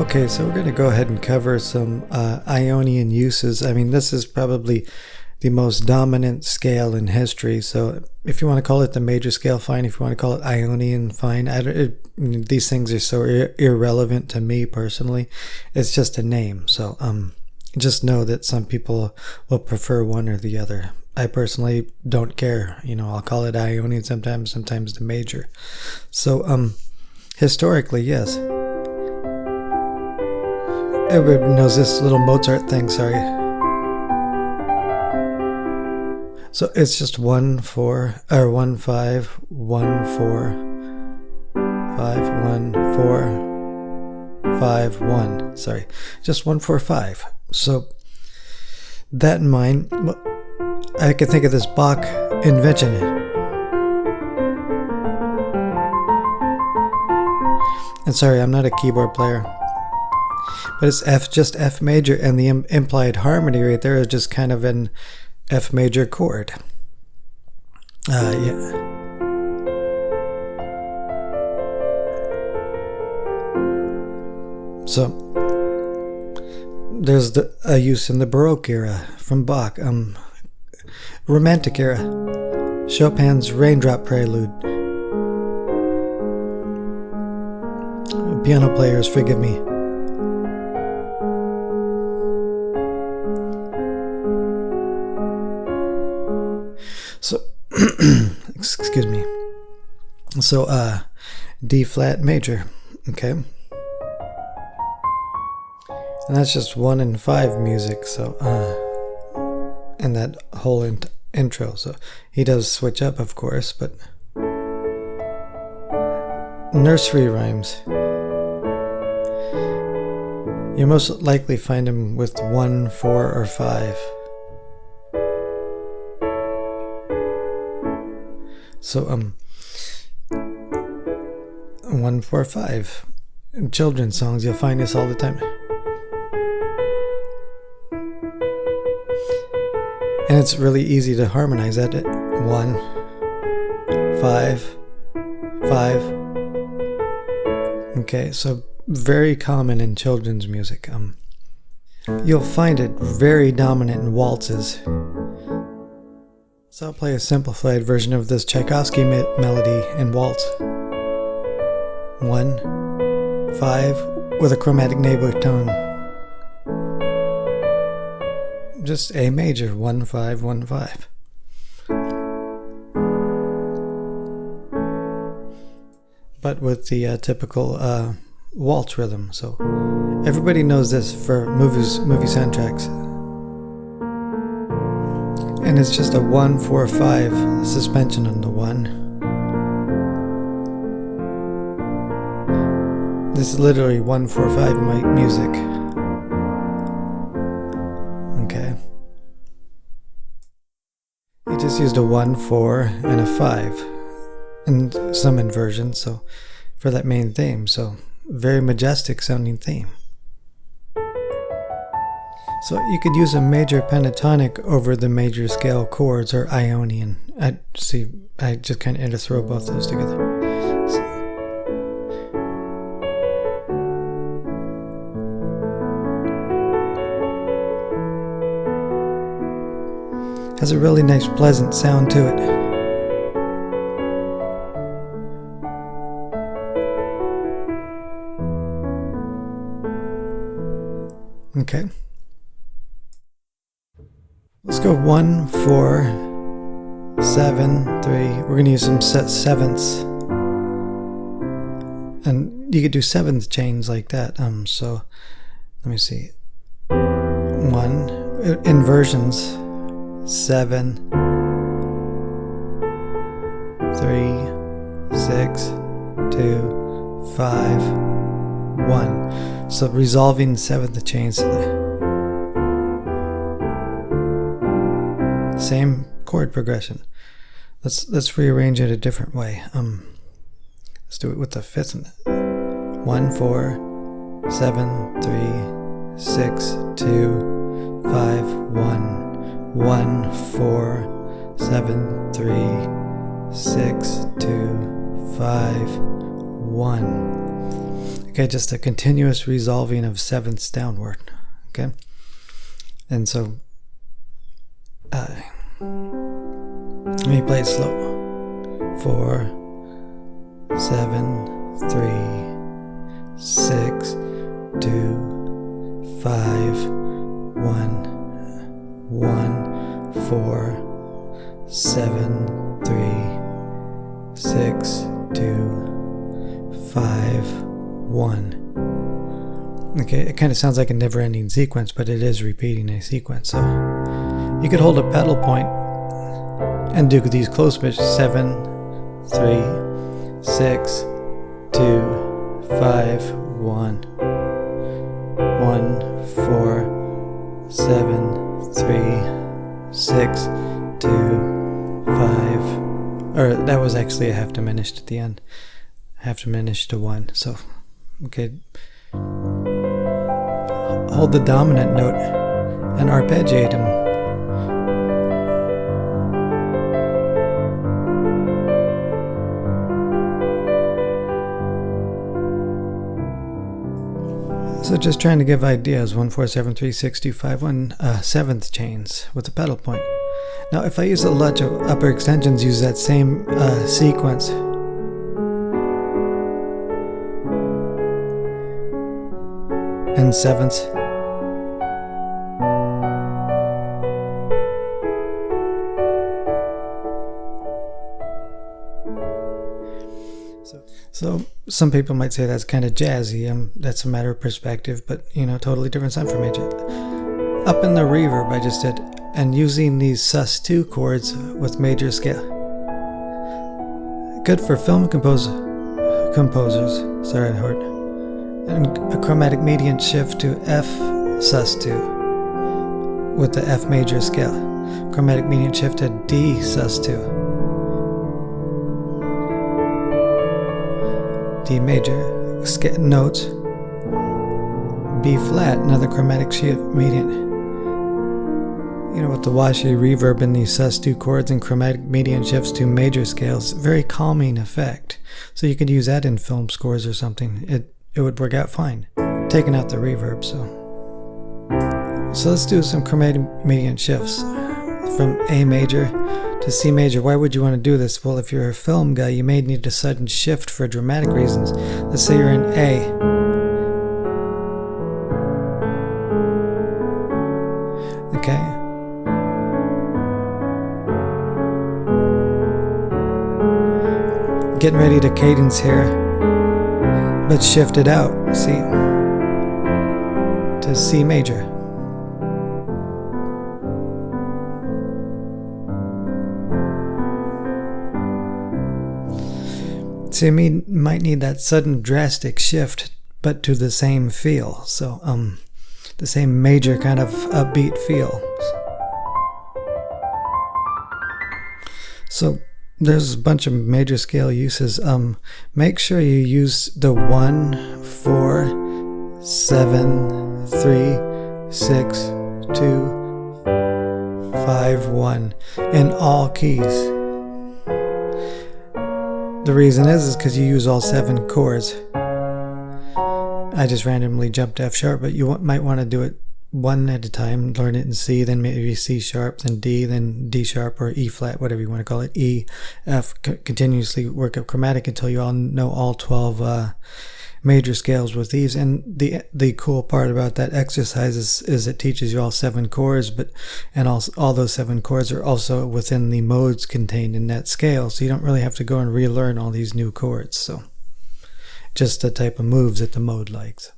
Okay, so we're going to go ahead and cover some Ionian uses. I mean, this is probably the most dominant scale in history. So if you want to call it the major scale, fine. If you want to call it Ionian, fine. These things are so irrelevant to me personally. It's just a name. So just know that some people will prefer one or the other. I personally don't care. I'll call it Ionian sometimes the major. So historically, yes. Everybody knows this little Mozart thing, sorry. So it's just 1 4 or 1 5 1 4 5 1 4 5 1. Sorry, just 1 4 5. So that in mind, I can think of this Bach invention. And sorry, I'm not a keyboard player. But it's just F major, and the implied harmony right there is just kind of an F major chord. Yeah. So there's a use in the Baroque era from Bach, Romantic era, Chopin's Raindrop Prelude. Piano players, forgive me. So, excuse me. So, D flat major, okay? And that's just 1 and 5 music, so, and that whole intro. So, he does switch up, of course, but nursery rhymes. You most likely find him with 1, 4, or 5. So, 1 4 5. In children's songs, you'll find this all the time. And it's really easy to harmonize that. 1 5 5. Okay, so very common in children's music. You'll find it very dominant in waltzes. So I'll play a simplified version of this Tchaikovsky melody in waltz. 1 5 with a chromatic neighbor tone. Just A major, 1 5 1 5. But with the typical waltz rhythm. So everybody knows this for movie soundtracks. And it's just a 1 4 5 suspension on the 1. This is literally 1 4 5 music. Okay. He just used a 1 4 and a 5 in some inversions, so for that main theme. So very majestic sounding theme. So you could use a major pentatonic over the major scale chords or Ionian. I just kind of interthrow both those together. So. Has a really nice pleasant sound to it. Okay. Let's go 1 4 7 3. We're going to use some sevenths, and you could do seventh chains like that. So let me see. 1 inversions. 7 3 6 2 5 1. So resolving seventh chains. Same chord progression. Let's rearrange it a different way. Let's do it with the fifth. 1 4 7 3 6 2 5 1. 1 4 7 3 6 2 5 1. Okay, just a continuous resolving of sevenths downward. Okay, and so let me play it slow. 4, 7, 3, 6, 2, 5, 1, 1, 4, 7, 3, 6, 2, 5, 1. Okay, it kind of sounds like a never-ending sequence, but it is repeating a sequence. So you could hold a pedal point and do these close pitches: 7, 3, 6, 2, 5, 1, 1, 4, 7, 3, 6, 2, 5. Or that was actually a half diminished at the end. Half diminished to 1. So, okay. Hold the dominant note and arpeggiate them. So just trying to give ideas: 1, 4, 7, 3, 6, 2, 5, 1, 7th chains with the pedal point. Now if I use a lot of upper extensions, use that same sequence. And sevenths. So some people might say that's kind of jazzy. That's a matter of perspective, but totally different sound from major. Up in the reverb I just did, and using these sus2 chords with major scale. Good for film composers. Sorry, Hort. And a chromatic median shift to F sus2 with the F major scale. Chromatic median shift to D sus2. D major notes. B flat, another chromatic shift median. With the washy reverb in these sus2 chords and chromatic median shifts to major scales, very calming effect. So you could use that in film scores or something. It would work out fine. Taking out the reverb, so let's do some chromatic median shifts from A major to C major. Why would you want to do this? Well, if you're a film guy, you may need a sudden shift for dramatic reasons. Let's say you're in A. Okay. Getting ready to cadence here. Let's shift it out, see, to C major. So you might need that sudden drastic shift, but to the same feel. So, the same major kind of upbeat feel. So there's a bunch of major scale uses. Make sure you use the 1, 4, 7, 3, 6, 2, 5, 1 in all keys. The reason is because you use all 7 chords. I just randomly jumped F sharp, but you might want to do it one at a time. Learn it in C, then maybe C sharp, then D, then D sharp or E flat, whatever you want to call it. E, F, continuously work up chromatic until you all know all 12 major scales with these. And the cool part about that exercise is it teaches you all 7 chords, and all those 7 chords are also within the modes contained in that scale, so you don't really have to go and relearn all these new chords. So just the type of moves that the mode likes.